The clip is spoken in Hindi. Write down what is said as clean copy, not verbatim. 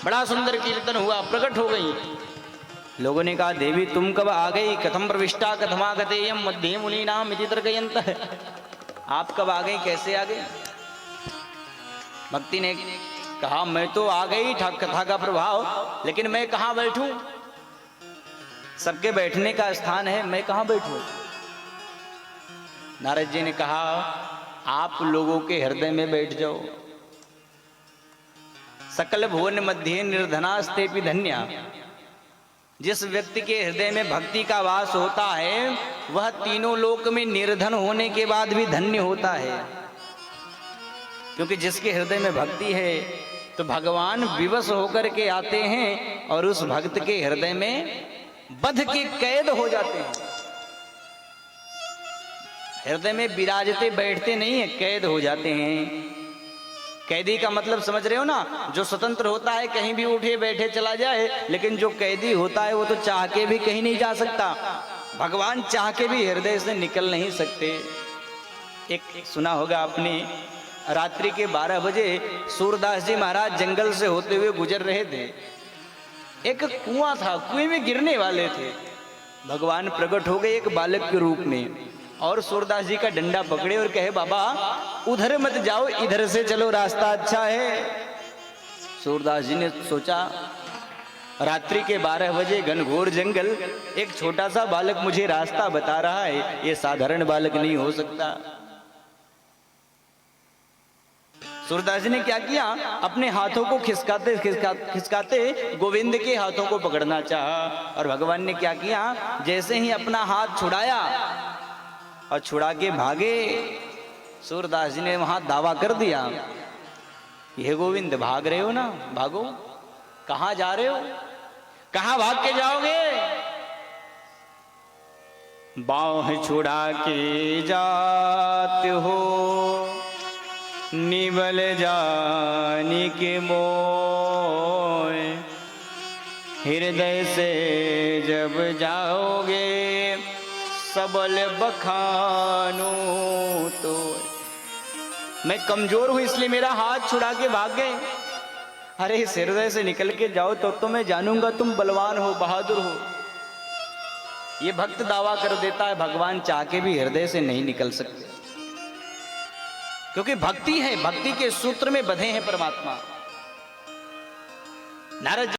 बड़ा सुंदर कीर्तन हुआ, प्रकट हो गई। लोगों ने कहा देवी तुम कब आ गई, कथम प्रविष्टा कथमागतेयम मध्ये मुनीनाम इति तर्कयन्तः। आप कब आ गई, कैसे आ गई? भक्ति ने कहा मैं तो आ गई, कथा का प्रभाव, लेकिन मैं कहां बैठूं? सबके बैठने का स्थान है, मैं कहां बैठूं? नारद जी ने कहा आप लोगों के हृदय में बैठ जाओ। सकल भुवन मध्य निर्धनास्तेपि धन्या। जिस व्यक्ति के हृदय में भक्ति का वास होता है वह तीनों लोक में निर्धन होने के बाद भी धन्य होता है, क्योंकि जिसके हृदय में भक्ति है तो भगवान विवश होकर के आते हैं और उस भक्त के हृदय में बध के कैद हो जाते हैं। हृदय में विराजते बैठते नहीं है, कैद हो जाते हैं। कैदी का मतलब समझ रहे हो ना? जो स्वतंत्र होता है कहीं भी उठे बैठे चला जाए, लेकिन जो कैदी होता है वो तो चाह के भी कहीं नहीं जा सकता। भगवान चाह के भी हृदय से निकल नहीं सकते। एक सुना होगा आपने, रात्रि के 12 बजे सूरदास जी महाराज जंगल से होते हुए गुजर रहे थे। एक कुआं था, कुएं में गिरने वाले थे। भगवान प्रकट हो गए एक बालक के रूप में और सूरदास जी का डंडा पकड़े और कहे बाबा उधर मत जाओ, इधर से चलो, रास्ता अच्छा है। सूरदास जी ने सोचा रात्रि के 12 बजे घनघोर जंगल, एक छोटा सा बालक मुझे रास्ता बता रहा है, ये साधारण बालक नहीं हो सकता। सूरदास जी ने क्या किया, अपने हाथों को खिसकाते खिसकाते गोविंद के हाथों को पकड़ना चाहा और भगवान ने क्या किया, जैसे ही अपना हाथ छुड़ाया और छुड़ा के भागे, सूरदास जी ने वहां दावा कर दिया, ये गोविंद भाग रहे हो ना, भागो। कहां जा रहे हो, कहां भाग के जाओगे? बाह छुड़ा के जाते हो, निबल जानी के मोय, हृदय से जब जाओगे सबल बखानू। तो मैं कमजोर हूं इसलिए मेरा हाथ छुड़ा के भाग गए। अरे इस हृदय से निकल के जाओ तो मैं जानूंगा तुम बलवान हो, बहादुर हो। ये भक्त दावा कर देता है, भगवान चाह के भी हृदय से नहीं निकल सकते, क्योंकि भक्ति है, भक्ति के सूत्र में बंधे हैं परमात्मा। नारद